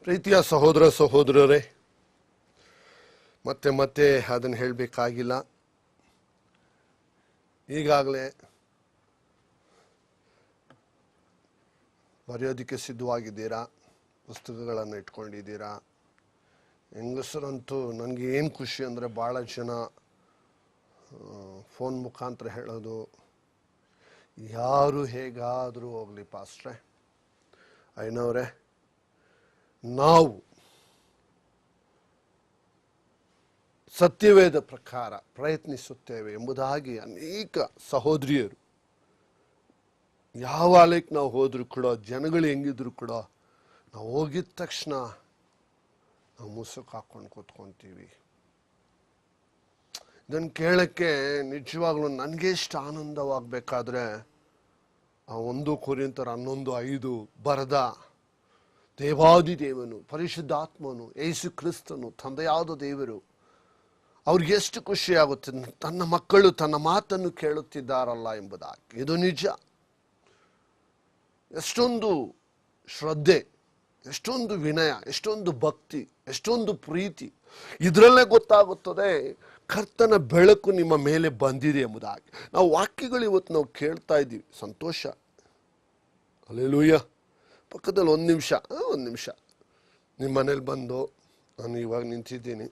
ಪ್ರೀತಿಯ ಸಹೋದರ ಸಹೋದರರೇ, ಮತ್ತೆ ಮತ್ತೆ ಅದನ್ನು ಹೇಳಬೇಕಾಗಿಲ್ಲ. ಈಗಾಗಲೇ ಬರೆಯೋದಕ್ಕೆ ಸಿದ್ಧವಾಗಿದ್ದೀರಾ, ಪುಸ್ತಕಗಳನ್ನು ಇಟ್ಕೊಂಡಿದ್ದೀರಾ. ಹೆಂಗಸರಂತೂ ನನಗೆ ಏನು ಖುಷಿ ಅಂದರೆ, ಭಾಳ ಜನ ಫೋನ್ ಮುಖಾಂತರ ಹೇಳೋದು, ಯಾರು ಹೇಗಾದರೂ ಹೋಗಲಿ ಪಾಸ್ಟ್ರೆ, ಐನವರೇ, ನಾವು ಸತ್ಯವೇದ ಪ್ರಕಾರ ಪ್ರಯತ್ನಿಸುತ್ತೇವೆ ಎಂಬುದಾಗಿ ಅನೇಕ ಸಹೋದರಿಯರು ಯಾವ ಆಲಯಕ್ಕೆ ನಾವು ಹೋದರೂ ಕೂಡ, ಜನಗಳು ಹೆಂಗಿದ್ರು ಕೂಡ, ನಾವು ಹೋಗಿದ ತಕ್ಷಣ ನಾವು ಮುಸುಕು ಹಾಕ್ಕೊಂಡು ಕೂತ್ಕೊತೀವಿ. ಇದನ್ನು ಕೇಳೋಕ್ಕೆ ನಿಜವಾಗ್ಲೂ ನನಗೆ ಇಷ್ಟು ಆನಂದವಾಗಬೇಕಾದ್ರೆ, ಆ 1 ಕೊರಿಂಥರ್ 11:5 ಬರೆದ ದೇವಾದಿದೇವನು, ಪರಿಶುದ್ಧಾತ್ಮನು, ಯೇಸು ಕ್ರಿಸ್ತನು, ತಂದೆಯಾದ ದೇವರು, ಅವ್ರಿಗೆ ಎಷ್ಟು ಖುಷಿಯಾಗುತ್ತೆ ತನ್ನ ಮಕ್ಕಳು ತನ್ನ ಮಾತನ್ನು ಕೇಳುತ್ತಿದ್ದಾರಲ್ಲ ಎಂಬುದಾಗಿ. ಇದು ನಿಜ. ಎಷ್ಟೊಂದು ಶ್ರದ್ಧೆ, ಎಷ್ಟೊಂದು ವಿನಯ, ಎಷ್ಟೊಂದು ಭಕ್ತಿ, ಎಷ್ಟೊಂದು ಪ್ರೀತಿ, ಇದರಲ್ಲೇ ಗೊತ್ತಾಗುತ್ತದೆ ಕರ್ತನ ಬೆಳಕು ನಿಮ್ಮ ಮೇಲೆ ಬಂದಿದೆ ಎಂಬುದಾಗಿ. ನಾವು ವಾಕ್ಯಗಳು ಇವತ್ತು ನಾವು ಕೇಳ್ತಾ ಇದ್ದೀವಿ, ಸಂತೋಷ. ಹಲ್ಲೆಲೂಯಾ. ಪಕ್ಕದಲ್ಲಿ ಒಂದು ನಿಮಿಷ ನಿಮ್ಮ ಮನೇಲಿ ಬಂದು, ನಾನು ಇವಾಗ ನಿಂತಿದ್ದೀನಿ,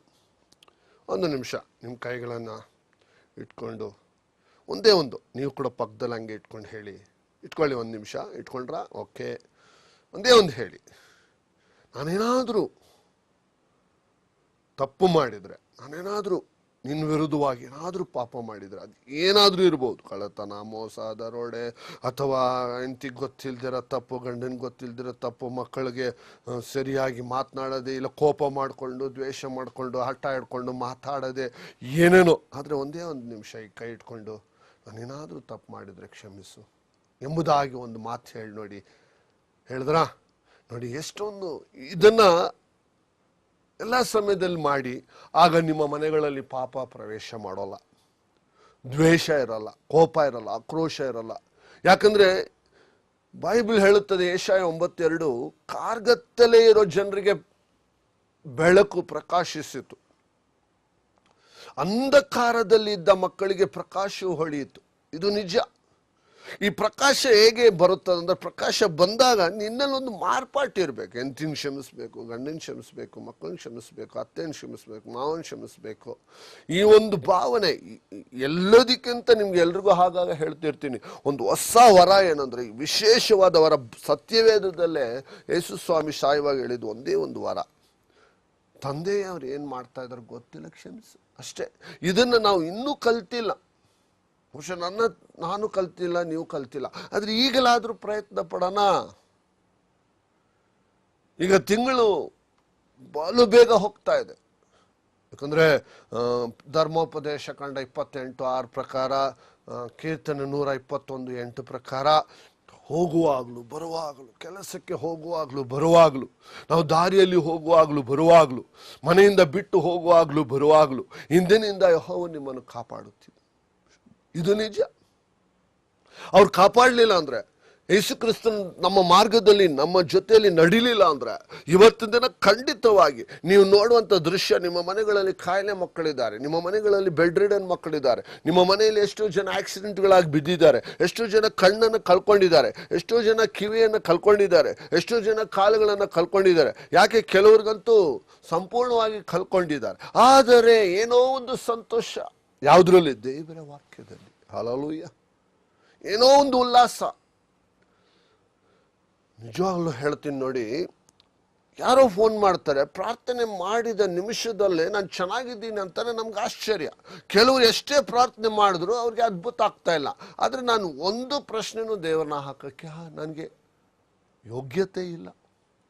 1 ನಿಮಿಷ ನಿಮ್ಮ ಕೈಗಳನ್ನು ಇಟ್ಕೊಂಡು, ಒಂದೇ ಒಂದು, ನೀವು ಕೂಡ ಪಕ್ಕದಲ್ಲಿ ಹಂಗೆ ಇಟ್ಕೊಂಡು ಇಟ್ಕೊಳ್ಳಿ. 1 ನಿಮಿಷ ಇಟ್ಕೊಂಡ್ರಾ? ಓಕೆ. ಒಂದೇ ಒಂದು ಹೇಳಿ, ನಾನೇನಾದರೂ ತಪ್ಪು ಮಾಡಿದರೆ, ನಾನೇನಾದರೂ ನಿನ್ನ ವಿರುದ್ಧವಾಗಿ ಏನಾದರೂ ಪಾಪ ಮಾಡಿದರೆ, ಅದು ಏನಾದರೂ ಇರ್ಬೋದು, ಕಳ್ಳತನ, ಮೋಸ, ದರೋಡೆ, ಅಥವಾ ಹೆಂಡತಿಗೆ ಗೊತ್ತಿಲ್ದಿರೋ ತಪ್ಪು, ಗಂಡನಿಗೆ ಗೊತ್ತಿಲ್ದಿರೋ ತಪ್ಪು, ಮಕ್ಕಳಿಗೆ ಸರಿಯಾಗಿ ಮಾತನಾಡೋದೆ, ಇಲ್ಲ ಕೋಪ ಮಾಡಿಕೊಂಡು, ದ್ವೇಷ ಮಾಡಿಕೊಂಡು, ಹಠ ಹಿಡ್ಕೊಂಡು ಮಾತಾಡೋದೆ, ಏನೇನೋ. ಆದರೆ ಒಂದೇ ಒಂದು ನಿಮಿಷ ಈ ಕೈ ಇಟ್ಕೊಂಡು, ನಾನೇನಾದರೂ ತಪ್ಪು ಮಾಡಿದರೆ ಕ್ಷಮಿಸು ಎಂಬುದಾಗಿ ಒಂದು ಮಾತು ಹೇಳಿ ನೋಡಿ. ಹೇಳಿದ್ರಾ? ನೋಡಿ ಎಷ್ಟೊಂದು ಇದನ್ನು ಎಲ್ಲ ಸಮಯದಲ್ಲಿ ಮಾಡಿ, ಆಗ ನಿಮ್ಮ ಮನೆಗಳಲ್ಲಿ ಪಾಪ ಪ್ರವೇಶ ಮಾಡೋಲ್ಲ, ದ್ವೇಷ ಇರಲ್ಲ, ಕೋಪ ಇರಲ್ಲ, ಆಕ್ರೋಶ ಇರಲ್ಲ. ಯಾಕಂದರೆ ಬೈಬಲ್ ಹೇಳುತ್ತದೆ, ಯೆಶಾಯ 9:2, ಕಾರ್ಗತ್ತಲೇ ಇರೋ ಜನರಿಗೆ ಬೆಳಕು ಪ್ರಕಾಶಿಸಿತು, ಅಂಧಕಾರದಲ್ಲಿದ್ದ ಮಕ್ಕಳಿಗೆ ಪ್ರಕಾಶವು ಹೊಳೆಯಿತು. ಇದು ನಿಜ. ಈ ಪ್ರಕಾಶ ಹೇಗೆ ಬರುತ್ತದೆ ಅಂದರೆ, ಪ್ರಕಾಶ ಬಂದಾಗ ನಿನ್ನಲ್ಲೊಂದು ಮಾರ್ಪಾಟು ಇರಬೇಕು. ಹೆಂಡತಿನ ಕ್ಷಮಿಸ್ಬೇಕು, ಗಂಡನ ಕ್ಷಮಿಸ್ಬೇಕು, ಮಕ್ಕಳನ್ನ ಕ್ಷಮಿಸ್ಬೇಕು, ಅತ್ತೆನ ಕ್ಷಮಿಸ್ಬೇಕು, ಮಾವನ ಕ್ಷಮಿಸ್ಬೇಕು. ಈ ಒಂದು ಭಾವನೆ ಎಲ್ಲದಕ್ಕಿಂತ ನಿಮ್ಗೆ ಎಲ್ರಿಗೂ ಹಾಗಾಗಿ ಹೇಳ್ತಿರ್ತೀನಿ, ಒಂದು ಹೊಸ ವರ ಏನಂದರೆ, ವಿಶೇಷವಾದ ವರ. ಸತ್ಯವೇದದಲ್ಲೇ ಯೇಸು ಸ್ವಾಮಿ ಸಾಯುವಾಗ ಹೇಳಿದ್ದು ಒಂದೇ ಒಂದು ವರ, ತಂದೆಯವ್ರು ಏನು ಮಾಡ್ತಾ ಇದ್ದಾರೆ ಗೊತ್ತಿಲ್ಲ, ಕ್ಷಮಿಸು, ಅಷ್ಟೇ. ಇದನ್ನು ನಾವು ಇನ್ನೂ ಕಲ್ತಿಲ್ಲ. ಬಹುಶಃ ನಾನು ಕಲ್ತಿಲ್ಲ, ನೀವು ಕಲ್ತಿಲ್ಲ. ಆದರೆ ಈಗಲಾದರೂ ಪ್ರಯತ್ನ ಪಡೋಣ. ಈಗ ತಿಂಗಳು ಬಲು ಬೇಗ ಹೋಗ್ತಾ ಇದೆ. ಯಾಕಂದರೆ ಧರ್ಮೋಪದೇಶ ಕಂಡ 28:6 ಪ್ರಕಾರ, ಕೀರ್ತನೆ 121:8 ಪ್ರಕಾರ, ಹೋಗುವಾಗಲೂ ಬರುವಾಗಲೂ, ಕೆಲಸಕ್ಕೆ ಹೋಗುವಾಗಲೂ ಬರುವಾಗಲೂ, ನಾವು ದಾರಿಯಲ್ಲಿ ಹೋಗುವಾಗಲೂ ಬರುವಾಗಲೂ, ಮನೆಯಿಂದ ಬಿಟ್ಟು ಹೋಗುವಾಗಲೂ ಬರುವಾಗಲೂ, ಹಿಂದಿನಿಂದ ಯೆಹೋವನು ನಿಮ್ಮನ್ನು ಕಾಪಾಡುತ್ತಿದ್ದ. ಇದು ನಿಜ. ಅವ್ರು ಕಾಪಾಡಲಿಲ್ಲ ಅಂದರೆ, ಯೇಸು ಕ್ರಿಸ್ತನ ನಮ್ಮ ಮಾರ್ಗದಲ್ಲಿ ನಮ್ಮ ಜೊತೆಯಲ್ಲಿ ನಡಿಲಿಲ್ಲ ಅಂದರೆ, ಇವತ್ತಿನ ದಿನ ಖಂಡಿತವಾಗಿ ನೀವು ನೋಡುವಂಥ ದೃಶ್ಯ, ನಿಮ್ಮ ಮನೆಗಳಲ್ಲಿ ಕಾಯಿಲೆ ಮಕ್ಕಳಿದ್ದಾರೆ, ನಿಮ್ಮ ಮನೆಗಳಲ್ಲಿ ಬೆಡ್ ರಿಡನ್ ಮಕ್ಕಳಿದ್ದಾರೆ, ನಿಮ್ಮ ಮನೆಯಲ್ಲಿ ಎಷ್ಟೋ ಜನ ಆಕ್ಸಿಡೆಂಟ್ಗಳಾಗಿ ಬಿದ್ದಿದ್ದಾರೆ, ಎಷ್ಟೋ ಜನ ಕಣ್ಣನ್ನು ಕಳ್ಕೊಂಡಿದ್ದಾರೆ, ಎಷ್ಟೋ ಜನ ಕಿವಿಯನ್ನು ಕಳ್ಕೊಂಡಿದ್ದಾರೆ, ಎಷ್ಟೋ ಜನ ಕಾಲುಗಳನ್ನು ಕಳ್ಕೊಂಡಿದ್ದಾರೆ. ಯಾಕೆ? ಕೆಲವ್ರಿಗಂತೂ ಸಂಪೂರ್ಣವಾಗಿ ಕಳ್ಕೊಂಡಿದ್ದಾರೆ. ಆದರೆ ಏನೋ ಒಂದು ಸಂತೋಷ ಯಾವುದರಲ್ಲಿ? ದೇವರ ವಾಕ್ಯದಲ್ಲಿ. ಹಲ್ಲೆಲೂಯಾ. ಏನೋ ಒಂದು ಉಲ್ಲಾಸ. ನಿಜವಾಗ್ಲೂ ಹೇಳ್ತೀನಿ ನೋಡಿ, ಯಾರೋ ಫೋನ್ ಮಾಡ್ತಾರೆ, ಪ್ರಾರ್ಥನೆ ಮಾಡಿದ ನಿಮಿಷದಲ್ಲೇ ನಾನು ಚೆನ್ನಾಗಿದ್ದೀನಿ ಅಂತಾರೆ, ನಮ್ಗೆ ಆಶ್ಚರ್ಯ. ಕೆಲವರು ಎಷ್ಟೇ ಪ್ರಾರ್ಥನೆ ಮಾಡಿದ್ರು ಅವ್ರಿಗೆ ಅದ್ಭುತ ಆಗ್ತಾ ಇಲ್ಲ. ಆದರೆ ನಾನು ಒಂದು ಪ್ರಶ್ನೆನೂ ದೇವರನ್ನ ಹಾಕೋಕ್ಕೆ ನನಗೆ ಯೋಗ್ಯತೆ ಇಲ್ಲ.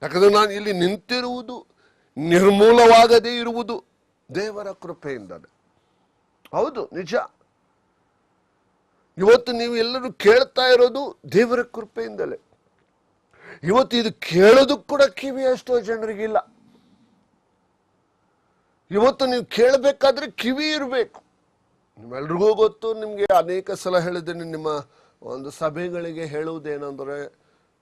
ಯಾಕಂದರೆ ನಾನು ಇಲ್ಲಿ ನಿಂತಿರುವುದು, ನಿರ್ಮೂಲವಾಗದೇ ಇರುವುದು ದೇವರ ಕೃಪೆಯಿಂದಲೇ. ಹೌದು, ನಿಜ. ಇವತ್ತು ನೀವು ಎಲ್ಲರೂ ಕೇಳ್ತಾ ಇರೋದು ದೇವರ ಕೃಪೆಯಿಂದಲೇ. ಇವತ್ತು ಇದು ಕೇಳೋದಕ್ಕೆ ಕೂಡ ಕಿವಿ ಎಷ್ಟೋ ಜನರಿಗಿಲ್ಲ. ಇವತ್ತು ನೀವು ಕೇಳಬೇಕಾದ್ರೆ ಕಿವಿ ಇರಬೇಕು. ನಿಮ್ಮೆಲ್ರಿಗೂ ಗೊತ್ತು, ನಿಮಗೆ ಅನೇಕ ಸಲ ಹೇಳಿದ್ದೇನೆ, ನಿಮ್ಮ ಒಂದು ಸಭೆಗಳಿಗೆ ಹೇಳುವುದೇನೆಂದರೆ,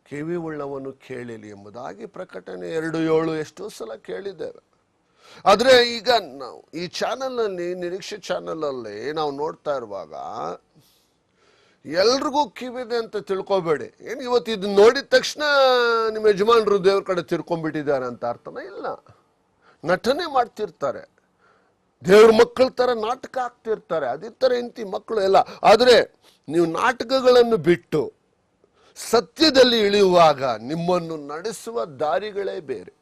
ಕಿವಿ ಉಳ್ಳವನು ಕೇಳಿಲಿ ಎಂಬುದಾಗಿ ಪ್ರಕಟಣೆ 2:7 ಎಷ್ಟೋ ಸಲ ಕೇಳಿದ್ದೇವೆ. ಆದ್ರೆ ಈಗ ನಾವು ಈ ಚಾನಲ್ನಲ್ಲಿ, ನಿರೀಕ್ಷೆ ಚಾನಲಲ್ಲಿ ನಾವು ನೋಡ್ತಾ ಇರುವಾಗ ಎಲ್ರಿಗೂ ಕಿವಿದೆ ಅಂತ ತಿಳ್ಕೊಬೇಡಿ. ಏನು ಇವತ್ತು ಇದು ನೋಡಿದ ತಕ್ಷಣ ನಿಮ್ಮ ಯಜಮಾನರು ದೇವ್ರ ಕಡೆ ತಿರ್ಕೊಂಡ್ಬಿಟ್ಟಿದ್ದಾರೆ ಅಂತ ಅರ್ಥನ ಇಲ್ಲ. ನಟನೆ ಮಾಡ್ತಿರ್ತಾರೆ, ದೇವ್ರ ಮಕ್ಕಳ ತರ ನಾಟಕ ಆಗ್ತಿರ್ತಾರೆ, ಅದೇ ತರ ಇಂತಿ ಮಕ್ಕಳು ಎಲ್ಲ. ಆದ್ರೆ ನೀವು ನಾಟಕಗಳನ್ನು ಬಿಟ್ಟು ಸತ್ಯದಲ್ಲಿ ಇಳಿಯುವಾಗ ನಿಮ್ಮನ್ನು ನಡೆಸುವ ದಾರಿಗಳೇ ಬೇರೆ.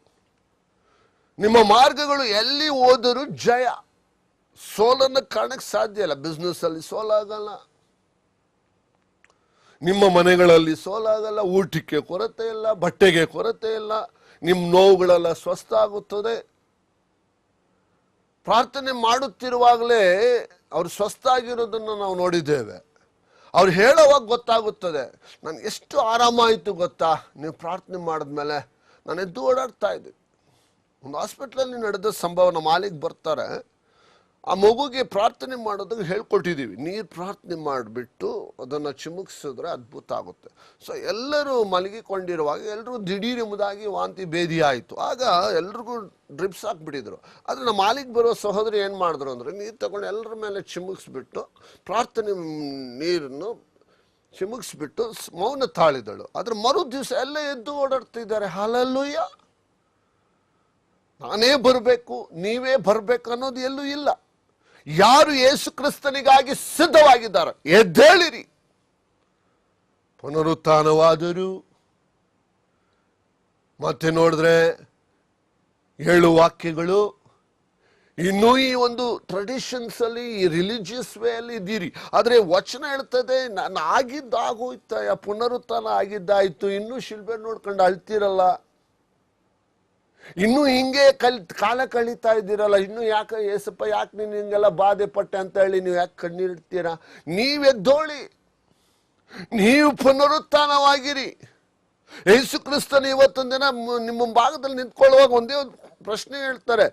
ನಿಮ್ಮ ಮಾರ್ಗಗಳು ಎಲ್ಲಿ ಹೋದರೂ ಜಯ, ಸೋಲನ್ನು ಕಾಣಕ್ಕೆ ಸಾಧ್ಯ ಇಲ್ಲ. ಬಿಸ್ನೆಸ್ ಅಲ್ಲಿ ಸೋಲಾಗಲ್ಲ, ನಿಮ್ಮ ಮನೆಗಳಲ್ಲಿ ಸೋಲಾಗಲ್ಲ, ಊಟಕ್ಕೆ ಕೊರತೆ ಇಲ್ಲ, ಬಟ್ಟೆಗೆ ಕೊರತೆ ಇಲ್ಲ, ನಿಮ್ಮ ನೋವುಗಳೆಲ್ಲ ಸ್ವಸ್ಥ ಆಗುತ್ತದೆ. ಪ್ರಾರ್ಥನೆ ಮಾಡುತ್ತಿರುವಾಗಲೇ ಅವರು ಸ್ವಸ್ಥ ಆಗಿರೋದನ್ನು ನಾವು ನೋಡಿದ್ದೇವೆ. ಅವ್ರು ಹೇಳೋವಾಗ ಗೊತ್ತಾಗುತ್ತದೆ, ನಾನು ಎಷ್ಟು ಆರಾಮಾಯಿತು ಗೊತ್ತಾ ನೀವು ಪ್ರಾರ್ಥನೆ ಮಾಡಿದ್ಮೇಲೆ. ನಾನು ಎದ್ದು ಓಡಾಡ್ತಾ ಇದ್ದೆ. ಒಂದು ಹಾಸ್ಪಿಟ್ಲಲ್ಲಿ ನಡೆದ ಸಂಭವ. ನಮ್ಮ ಮಾಲಿಕ್ ಬರ್ತಾರೆ, ಆ ಮಗುಗೆ ಪ್ರಾರ್ಥನೆ ಮಾಡೋದಕ್ಕೆ ಹೇಳ್ಕೊಟ್ಟಿದ್ದೀವಿ. ನೀರು ಪ್ರಾರ್ಥನೆ ಮಾಡಿಬಿಟ್ಟು ಅದನ್ನು ಚಿಮುಕಿಸಿದ್ರೆ ಅದ್ಭುತ ಆಗುತ್ತೆ. ಸೊ ಎಲ್ಲರೂ ಮಲಗಿಕೊಂಡಿರುವಾಗ ಎಲ್ಲರೂ ದಿಢೀರ್ ಎಂಬುದಾಗಿ ವಾಂತಿ ಭೇದಿ ಆಯಿತು. ಆಗ ಎಲ್ರಿಗೂ ಡ್ರಿಪ್ಸ್ ಹಾಕ್ಬಿಟ್ಟಿದ್ರು. ಆದರೆ ನಮ್ಮ ಮಾಲಿಕ್ ಬರೋ ಸಹೋದರಿ ಏನು ಮಾಡಿದ್ರು ಅಂದರೆ, ನೀರು ತಗೊಂಡು ಎಲ್ಲರ ಮೇಲೆ ಚಿಮುಕಿಸ್ಬಿಟ್ಟು ಪ್ರಾರ್ಥನೆ ನೀರನ್ನು ಚಿಮುಕಿಸ್ಬಿಟ್ಟು ಮೌನ ತಾಳಿದಳು. ಅದ್ರ ಮರು ದಿವಸ ಎಲ್ಲ ಎದ್ದು ಓಡಾಡ್ತಿದ್ದಾರೆ. ಹಲ್ಲೆಲೂಯಾ. ನಾನೇ ಬರಬೇಕು, ನೀವೇ ಬರಬೇಕು ಅನ್ನೋದು ಎಲ್ಲೂ ಇಲ್ಲ. ಯಾರು ಯೇಸು ಕ್ರಿಸ್ತನಿಗಾಗಿ ಸಿದ್ಧವಾಗಿದ್ದಾರೆ ಎದ್ದೇಳಿರಿ. ಪುನರುತ್ಥಾನವಾದರು. ಮತ್ತೆ ನೋಡಿದ್ರೆ 7 ವಾಕ್ಯಗಳು. ಇನ್ನೂ ಈ ಒಂದು ಟ್ರೆಡಿಷನ್ಸ್ ಅಲ್ಲಿ, ಈ ರಿಲಿಜಿಯಸ್ ವೇ ಅಲ್ಲಿ ಇದ್ದೀರಿ. ಆದ್ರೆ ವಚನ ಹೇಳ್ತದೆ, ನಾನು ಆಗಿದ್ದಾಗೋಯ್ತಯ್ಯ, ಪುನರುತ್ಥಾನ ಆಗಿದ್ದಾಯ್ತು, ಇನ್ನೂ ಶಿಲ್ಬೆ ನೋಡ್ಕೊಂಡು ಅಳ್ತಿರಲ್ಲ, ಇನ್ನು ಹಿಂಗೆ ಕಾಲ ಕಳೀತಾ ಇದ್ದೀರಲ್ಲ, ಇನ್ನು ಯಾಕೆ ಏಸಪ್ಪ ಯಾಕೆ ನೀನು ಹಿಂಗೆಲ್ಲ ಬಾಧೆ ಪಟ್ಟೆ ಅಂತ ಹೇಳಿ ನೀವು ಯಾಕೆ ಕಣ್ಣೀರಿಡ್ತೀರಾ? ನೀವೆದ್ದೋಳಿ, ನೀವು ಪುನರುತ್ಥಾನವಾಗಿರಿ. ಯೇಸು ಕ್ರಿಸ್ತನ ಇವತ್ತೊಂದು ದಿನ ನಿಮ್ಮ ಭಾಗದಲ್ಲಿ ನಿಂತ್ಕೊಳ್ಳುವಾಗ ಒಂದೇ ಒಂದು ಪ್ರಶ್ನೆ ಹೇಳ್ತಾರೆ,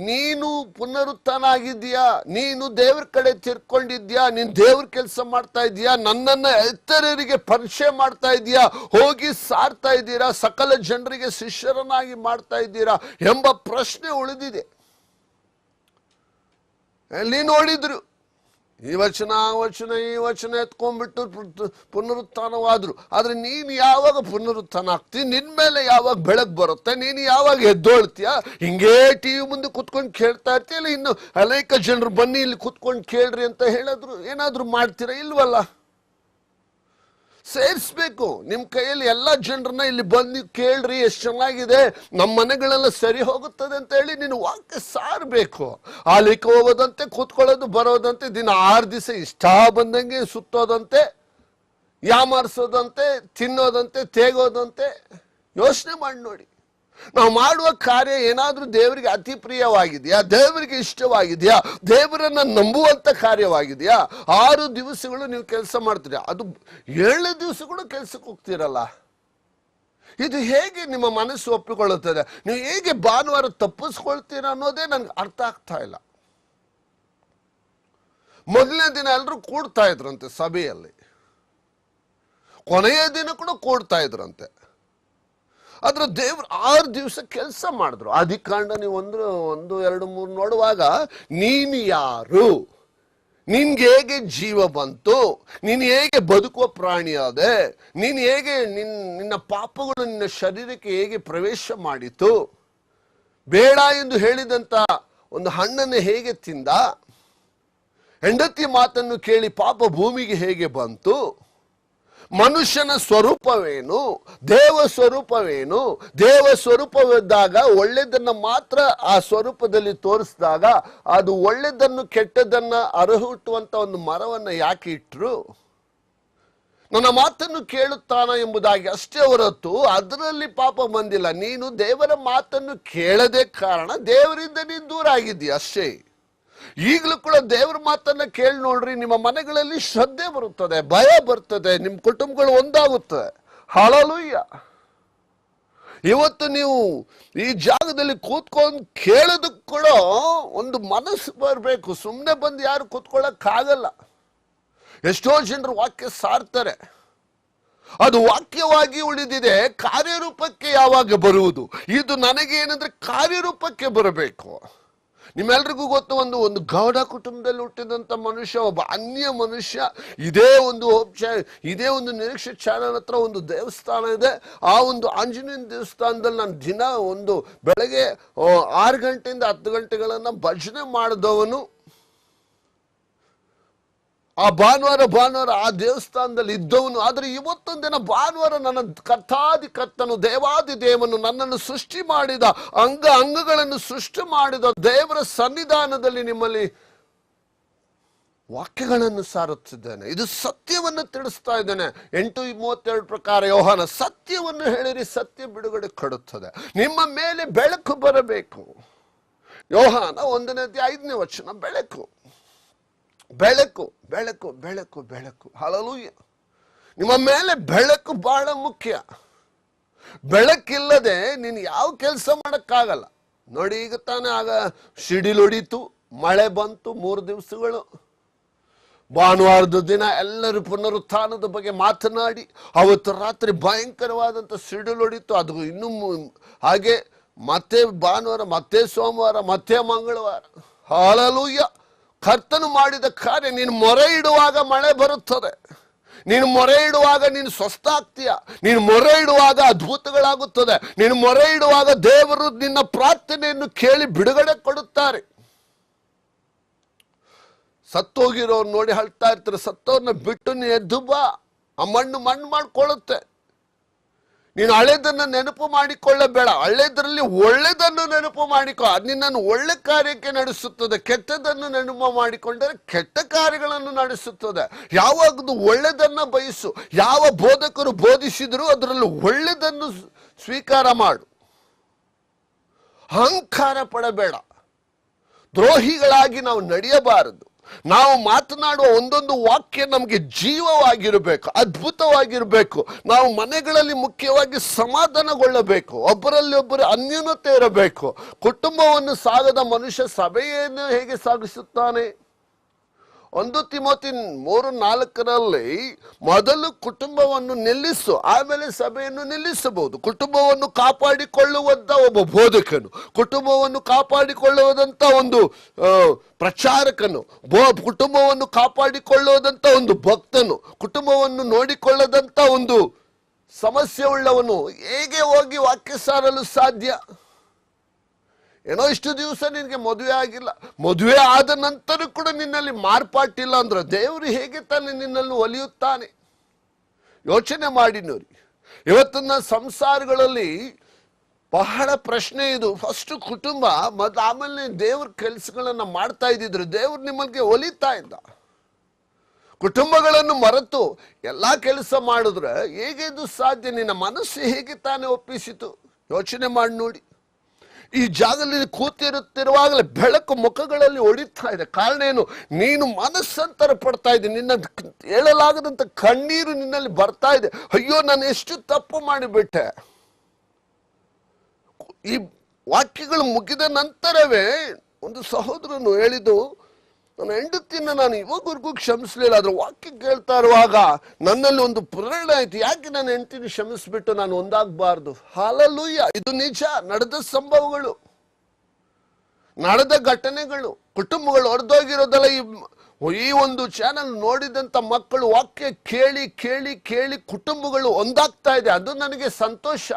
ನೀನು ಪುನರುತ್ಥಾನ ಆಗಿದ್ಯಾ? ನೀನು ದೇವ್ರ ಕಡೆ ತಿರ್ಕೊಂಡಿದ್ಯಾ? ನೀನು ದೇವ್ರ ಕೆಲಸ ಮಾಡ್ತಾ ಇದೀಯಾ? ನನ್ನನ್ನ ಇತರರಿಗೆ ಪರಿಚಯ ಮಾಡ್ತಾ ಇದೀಯಾ? ಹೋಗಿ ಸಾರ್ತಾ ಇದ್ದೀರಾ? ಸಕಲ ಜನರಿಗೆ ಶಿಷ್ಯರನ್ನಾಗಿ ಮಾಡ್ತಾ ಇದ್ದೀರಾ ಎಂಬ ಪ್ರಶ್ನೆ ಉಳಿದಿದೆ. ಎಲ್ಲಿ ನೋಡಿದ್ರು ಈ ವಚನ ಈ ವಚನ ಎತ್ಕೊಂಡ್ಬಿಟ್ಟು ಪುನರುತ್ಥಾನವಾದ್ರು. ಆದ್ರೆ ನೀನು ಯಾವಾಗ ಪುನರುತ್ಥಾನ ಆಗ್ತಿ? ನಿನ್ ಮೇಲೆ ಯಾವಾಗ ಬೆಳಕು ಬರುತ್ತೆ? ನೀನು ಯಾವಾಗ ಎದ್ದೋಳ್ತೀಯ? ಹಿಂಗೇ ಟಿವಿ ಮುಂದೆ ಕುತ್ಕೊಂಡು ಕೇಳ್ತಾ ಇರ್ತೀಯಲ್ಲ, ಇನ್ನು ಅನೇಕ ಜನರು ಬನ್ನಿ ಇಲ್ಲಿ ಕುತ್ಕೊಂಡು ಕೇಳ್ರಿ ಅಂತ ಹೇಳಿದ್ರು ಏನಾದ್ರು ಮಾಡ್ತೀರಾ? ಇಲ್ವಲ್ಲ. ಸೇರಿಸ್ಬೇಕು. ನಿಮ್ ಕೈಯಲ್ಲಿ ಎಲ್ಲ ಜನರನ್ನ ಇಲ್ಲಿ ಬಂದು ಕೇಳ್ರಿ, ಎಷ್ಟು ಚೆನ್ನಾಗಿದೆ, ನಮ್ಮ ಮನೆಗಳೆಲ್ಲ ಸರಿ ಹೋಗುತ್ತದೆ ಅಂತ ಹೇಳಿ ನೀನು ವಾಕ್ಯ ಸಾರಬೇಕು. ಆಲಿಕ್ಕೆ ಹೋಗೋದಂತೆ, ಕೂತ್ಕೊಳ್ಳೋದು ಬರೋದಂತೆ, ದಿನ 6 ದಿವಸ ಇಷ್ಟ ಬಂದಂಗೆ ಸುತ್ತೋದಂತೆ, ಯಾಮಾರಿಸೋದಂತೆ, ತಿನ್ನೋದಂತೆ, ತೇಗೋದಂತೆ. ಯೋಚನೆ ಮಾಡಿ ನೋಡಿ, ನಾವು ಮಾಡುವ ಕಾರ್ಯ ಏನಾದ್ರೂ ದೇವರಿಗೆ ಅತಿ ಪ್ರಿಯವಾಗಿದೆಯಾ? ದೇವರಿಗೆ ಇಷ್ಟವಾಗಿದೆಯಾ? ದೇವರನ್ನ ನಂಬುವಂತ ಕಾರ್ಯವಾಗಿದೆಯಾ? 6 ದಿವಸಗಳು ನೀವು ಕೆಲಸ ಮಾಡ್ತೀರಿ, ಅದು 7 ದಿವಸಗಳು ಕೆಲಸಕ್ಕೆ ಹೋಗ್ತೀರಲ್ಲ. ಇದು ಹೇಗೆ ನಿಮ್ಮ ಮನಸ್ಸು ಒಪ್ಪಿಕೊಳ್ಳುತ್ತದೆ? ನೀವು ಹೇಗೆ ಭಾನುವಾರ ತಪ್ಪಿಸ್ಕೊಳ್ತೀರ ಅನ್ನೋದೇ ನನ್ಗೆ ಅರ್ಥ ಆಗ್ತಾ ಇಲ್ಲ. ಮೊದಲನೇ ದಿನ ಎಲ್ಲರೂ ಕೂಡ್ತಾ ಇದ್ರಂತೆ ಸಭೆಯಲ್ಲಿ, ಕೊನೆಯ ದಿನ ಕೂಡ ಕೂಡ್ತಾ ಇದ್ರಂತೆ. ಆದ್ರೆ ದೇವ್ರು 6 ದಿವಸ ಕೆಲಸ ಮಾಡಿದ್ರು. ಆದಿಕಾಂಡ ನೀವು 1, 2, 3 ನೋಡುವಾಗ, ನೀನು ಯಾರು, ನಿನ್ಗೆ ಹೇಗೆ ಜೀವ ಬಂತು, ನೀನು ಹೇಗೆ ಬದುಕುವ ಪ್ರಾಣಿಯಾದೆ, ನೀನು ಹೇಗೆ ನಿನ್ನ ಪಾಪಗಳು ನಿನ್ನ ಶರೀರಕ್ಕೆ ಹೇಗೆ ಪ್ರವೇಶ ಮಾಡಿತು, ಬೇಡ ಎಂದು ಹೇಳಿದಂತ ಒಂದು ಹಣ್ಣನ್ನು ಹೇಗೆ ತಿಂದ, ಹೆಂಡತಿ ಮಾತನ್ನು ಕೇಳಿ ಪಾಪ ಭೂಮಿಗೆ ಹೇಗೆ ಬಂತು, ಮನುಷ್ಯನ ಸ್ವರೂಪವೇನು, ದೇವ ಸ್ವರೂಪವೇನು, ದೇವ ಸ್ವರೂಪವಿದ್ದಾಗ ಒಳ್ಳೆದನ್ನ ಮಾತ್ರ ಆ ಸ್ವರೂಪದಲ್ಲಿ ತೋರಿಸಿದಾಗ ಅದು ಒಳ್ಳೆದನ್ನು ಕೆಟ್ಟದನ್ನ ಅರಹುಟ್ಟುವಂತ ಒಂದು ಮರವನ್ನ ಯಾಕೆ ಇಟ್ರು? ನನ್ನ ಮಾತನ್ನು ಕೇಳುತ್ತಾನ ಎಂಬುದಾಗಿ ಅಷ್ಟೇ ಹೊರತು ಅದರಲ್ಲಿ ಪಾಪ ಬಂದಿಲ್ಲ. ನೀನು ದೇವರ ಮಾತನ್ನು ಕೇಳದೆ ಕಾರಣ ದೇವರಿಂದ ನೀನು ದೂರ ಆಗಿದ್ದೀಯ ಅಷ್ಟೇ. ಈಗಲೂ ಕೂಡ ದೇವರ ಮಾತನ್ನ ಕೇಳಿ ನೋಡ್ರಿ, ನಿಮ್ಮ ಮನೆಗಳಲ್ಲಿ ಶ್ರದ್ಧೆ ಬರುತ್ತದೆ, ಭಯ ಬರ್ತದೆ, ನಿಮ್ಮ ಕುಟುಂಬಗಳು ಒಂದಾಗುತ್ತದೆ. ಹಲ್ಲೆಲೂಯಾ. ಇವತ್ತು ನೀವು ಈ ಜಾಗದಲ್ಲಿ ಕೂತ್ಕೊಂಡು ಕೇಳೋದಕ್ಕೆ ಕೂಡ ಒಂದು ಮನಸ್ಸು ಬರಬೇಕು. ಸುಮ್ಮನೆ ಬಂದು ಯಾರು ಕೂತ್ಕೊಳ್ಳೋಕ್ಕಾಗಲ್ಲ. ಎಷ್ಟೋ ಜನರು ವಾಕ್ಯ ಸಾರ್ತಾರೆ, ಅದು ವಾಕ್ಯವಾಗಿ ಉಳಿದಿದೆ, ಕಾರ್ಯರೂಪಕ್ಕೆ ಯಾವಾಗ ಬರುವುದು? ಇದು ನನಗೆ ಏನಂದ್ರೆ ಕಾರ್ಯರೂಪಕ್ಕೆ ಬರಬೇಕು. ನಿಮ್ಮೆಲ್ರಿಗೂ ಗೊತ್ತು, ಒಂದು ಗೌಡ ಕುಟುಂಬದಲ್ಲಿ ಹುಟ್ಟಿದಂಥ ಮನುಷ್ಯ, ಒಬ್ಬ ಅನ್ಯ ಮನುಷ್ಯ, ಇದೇ ಒಂದು ನಿರೀಕ್ಷೆ ಚಾನಲ್ ಹತ್ರ ಒಂದು ದೇವಸ್ಥಾನ ಇದೆ. ಆ ಒಂದು ಆಂಜನೇಯ ದೇವಸ್ಥಾನದಲ್ಲಿ ನಾನು ದಿನ ಬೆಳಗ್ಗೆ 6 ಗಂಟೆಯಿಂದ 10 ಗಂಟೆಗಳನ್ನ ಭಜನೆ ಮಾಡಿದವನು. ಆ ಭಾನುವಾರ ಆ ದೇವಸ್ಥಾನದಲ್ಲಿ ಇದ್ದವನು. ಆದರೆ ಇವತ್ತೊಂದಿನ ಭಾನುವಾರ ನನ್ನ ಕರ್ತನು ದೇವಾದಿ ದೇವನು ನನ್ನನ್ನು ಸೃಷ್ಟಿ ಮಾಡಿದ ಅಂಗಗಳನ್ನು ಸೃಷ್ಟಿ ಮಾಡಿದ ದೇವರ ಸನ್ನಿಧಾನದಲ್ಲಿ ನಿಮ್ಮಲ್ಲಿ ವಾಕ್ಯಗಳನ್ನು ಸಾರುತ್ತಿದ್ದೇನೆ. ಇದು ಸತ್ಯವನ್ನು ತಿಳಿಸ್ತಾ ಇದ್ದೇನೆ. 8:32 ಪ್ರಕಾರ ಯೋಹಾನ, ಸತ್ಯವನ್ನು ಹೇಳಿರಿ, ಸತ್ಯ ಬಿಡುಗಡೆ ಕೊಡುತ್ತದೆ. ನಿಮ್ಮ ಮೇಲೆ ಬೆಳಕು ಬರಬೇಕು. ಯೋಹಾನ 1:5 ಬೆಳಕು ಬೆಳಕು ಬೆಳಕು ಬೆಳಕು ಬೆಳಕು. ಹಲ್ಲೆಲೂಯಾ. ನಿಮ್ಮ ಮೇಲೆ ಬೆಳಕು ಬಹಳ ಮುಖ್ಯ. ಬೆಳಕಿಲ್ಲದೆ ನೀನು ಯಾವ ಕೆಲಸ ಮಾಡಕ್ಕಾಗಲ್ಲ. ನೋಡಿ, ಈಗ ತಾನೇ ಆಗ ಸಿಡಿಲು ಹೊಡೀತು, ಮಳೆ ಬಂತು 3 ದಿವಸಗಳು. ಭಾನುವಾರದ ದಿನ ಎಲ್ಲರೂ ಪುನರುತ್ಥಾನದ ಬಗ್ಗೆ ಮಾತನಾಡಿ, ಅವತ್ತು ರಾತ್ರಿ ಭಯಂಕರವಾದಂಥ ಸಿಡಿಲು ಹೊಡೀತು. ಅದು ಇನ್ನೂ ಹಾಗೆ ಮತ್ತೆ ಭಾನುವಾರ, ಮತ್ತೆ ಸೋಮವಾರ, ಮತ್ತೆ ಮಂಗಳವಾರ. ಹಲ್ಲೆಲೂಯಾ. ಕರ್ತನು ಮಾಡಿದ ಕಾರ್ಯ. ನೀನು ಮೊರೆ ಇಡುವಾಗ ಮಳೆ ಬರುತ್ತದೆ. ನೀನು ಮೊರೆ ಇಡುವಾಗ ನೀನು ಸ್ವಸ್ಥ ಆಗ್ತೀಯ. ನೀನು ಮೊರೆ ಇಡುವಾಗ ಅದ್ಭುತಗಳಾಗುತ್ತದೆ. ನೀನು ಮೊರೆ ಇಡುವಾಗ ದೇವರು ನಿನ್ನ ಪ್ರಾರ್ಥನೆಯನ್ನು ಕೇಳಿ ಬಿಡುಗಡೆ ಕೊಡುತ್ತಾರೆ. ಸತ್ತೋಗಿರೋರು ನೋಡಿ ಅಳ್ತಾ ಇರ್ತಾರೆ. ಸತ್ತೋರ್ನ ಬಿಟ್ಟು ನೀನು ಎದ್ದು ಬಾ. ಆ ಮಣ್ಣು ಮಾಡ್ಕೊಳ್ಳುತ್ತೆ. ನೀನು ಹಳೆದನ್ನು ನೆನಪು ಮಾಡಿಕೊಳ್ಳಬೇಡ. ಹಳೆದರಲ್ಲಿ ಒಳ್ಳೆದನ್ನು ನೆನಪು ಮಾಡಿಕೊ. ಅದು ನಿನ್ನನ್ನು ಒಳ್ಳೆ ಕಾರ್ಯಕ್ಕೆ ನಡೆಸುತ್ತದೆ. ಕೆಟ್ಟದನ್ನು ನೆನಪು ಮಾಡಿಕೊಂಡರೆ ಕೆಟ್ಟ ಕಾರ್ಯಗಳನ್ನು ನಡೆಸುತ್ತದೆ. ಯಾವಾಗಲೂ ಒಳ್ಳೆದನ್ನ ಬಯಸು. ಯಾವ ಬೋಧಕರು ಬೋಧಿಸಿದರೂ ಅದರಲ್ಲಿ ಒಳ್ಳೆದನ್ನು ಸ್ವೀಕಾರ ಮಾಡು. ಅಹಂಕಾರ ಪಡಬೇಡ. ದ್ರೋಹಿಗಳಾಗಿ ನಾವು ನಡೆಯಬಾರದು. ನಾವು ಮಾತನಾಡುವ ಒಂದೊಂದು ವಾಕ್ಯ ನಮಗೆ ಜೀವವಾಗಿರಬೇಕು, ಅದ್ಭುತವಾಗಿರಬೇಕು. ನಾವು ಮನೆಗಳಲ್ಲಿ ಮುಖ್ಯವಾಗಿ ಸಮಾಧಾನಗೊಳ್ಳಬೇಕು. ಒಬ್ಬರಲ್ಲಿ ಒಬ್ಬರು ಅನ್ಯೋನ್ಯತೆ ಇರಬೇಕು. ಕುಟುಂಬವನ್ನು ಸಾಗದ ಮನುಷ್ಯ ಸಭೆಯನ್ನು ಹೇಗೆ ಸಾಗಿಸುತ್ತಾನೆ? 1 ತಿಮೋಥಿ 3:4 ಮೊದಲು ಕುಟುಂಬವನ್ನು ನಿಲ್ಲಿಸು, ಆಮೇಲೆ ಸಭೆಯನ್ನು ನಿಲ್ಲಿಸಬಹುದು. ಕುಟುಂಬವನ್ನು ಕಾಪಾಡಿಕೊಳ್ಳುವಂತ ಒಬ್ಬ ಬೋಧಕನು, ಕುಟುಂಬವನ್ನು ಕಾಪಾಡಿಕೊಳ್ಳುವುದಂತ ಒಂದು ಪ್ರಚಾರಕನು, ಕುಟುಂಬವನ್ನು ಕಾಪಾಡಿಕೊಳ್ಳುವುದಂತ ಒಂದು ಭಕ್ತನು, ಕುಟುಂಬವನ್ನು ನೋಡಿಕೊಳ್ಳದಂತ ಒಂದು ಸಮಸ್ಯೆ ಉಳ್ಳವನು ಹೇಗೆ ಹೋಗಿ ವಾಕ್ಯ ಸಾರಲು ಸಾಧ್ಯ? ಏನೋ ಇಷ್ಟು ದಿವಸ ನಿನಗೆ ಮದುವೆ ಆಗಿಲ್ಲ, ಮದುವೆ ಆದ ನಂತರ ಕೂಡ ನಿನ್ನಲ್ಲಿ ಮಾರ್ಪಾಟಿಲ್ಲ ಅಂದ್ರೆ ದೇವರು ಹೇಗೆ ತಾನೆ ನಿನ್ನಲ್ಲಿ ಒಲಿಯುತ್ತಾನೆ? ಯೋಚನೆ ಮಾಡಿ ನೋಡಿ. ಇವತ್ತಿನ ಸಂಸಾರಗಳಲ್ಲಿ ಬಹಳ ಪ್ರಶ್ನೆ ಇದು. ಫಸ್ಟ್ ಕುಟುಂಬ, ಆಮೇಲೆ ದೇವ್ರ ಕೆಲಸಗಳನ್ನ ಮಾಡ್ತಾ ಇದ್ದಿದ್ರು, ದೇವ್ರು ನಿಮ್ಮಲ್ಲಿ ಒಲಿತಾ ಇದ್ದ. ಕುಟುಂಬಗಳನ್ನು ಮರೆತು ಎಲ್ಲಾ ಕೆಲಸ ಮಾಡಿದ್ರೆ ಹೇಗೆ ಇದು ಸಾಧ್ಯ? ನಿನ್ನ ಮನಸ್ಸು ಹೇಗೆ ತಾನೇ ಒಪ್ಪಿಸಿತು? ಯೋಚನೆ ಮಾಡಿ ನೋಡಿ. ಈ ಜಾಗದಲ್ಲಿ ಕೂತಿರುತ್ತಿರುವಾಗಲೇ ಬೆಳಕು ಮುಖಗಳಲ್ಲಿ ಹೊಡಿತಾ ಇದೆ. ಕಾರಣ ಏನು? ನೀನು ಮನಸ್ಸಂತರ ಪಡ್ತಾ ಇದ್ದೆ. ನಿನ್ನ ಹೇಳಲಾಗದಂತ ಕಣ್ಣೀರು ನಿನ್ನಲ್ಲಿ ಬರ್ತಾ ಇದೆ. ಅಯ್ಯೋ, ನಾನು ಎಷ್ಟು ತಪ್ಪು ಮಾಡಿಬಿಟ್ಟೆ. ಈ ವಾಕ್ಯಗಳು ಮುಗಿದ ನಂತರವೇ ಒಂದು ಸಹೋದರನು ಹೇಳಿದ್ದು, ನನ್ನ ಹೆಂಡತಿನ ನಾನು ಇವಾಗವರೆಗೂ ಕ್ಷಮಿಸಲಿಲ್ಲ. ಅದ್ರ ವಾಕ್ಯ ಕೇಳ್ತಾ ಇರುವಾಗ ನನ್ನಲ್ಲಿ ಒಂದು ಪ್ರೇರಣೆ ಆಯ್ತು, ಯಾಕೆ ನನ್ನ ಹೆಂಡತಿನ ಕ್ಷಮಿಸ್ಬಿಟ್ಟು ನಾನು ಒಂದಾಗಬಾರ್ದು? ಹಲ್ಲೆಲೂಯಾ. ಇದು ನಿಜ, ನಡೆದ ಸಂಭವಗಳು, ನಡೆದ ಘಟನೆಗಳು. ಕುಟುಂಬಗಳು ಹೊರದೋಗಿರೋದಲ್ಲ. ಈ ಒಂದು ಚಾನಲ್ ನೋಡಿದಂತ ಮಕ್ಕಳು ವಾಕ್ಯ ಕೇಳಿ ಕೇಳಿ ಕೇಳಿ ಕುಟುಂಬಗಳು ಒಂದಾಗ್ತಾ ಇದೆ. ಅದು ನನಗೆ ಸಂತೋಷ.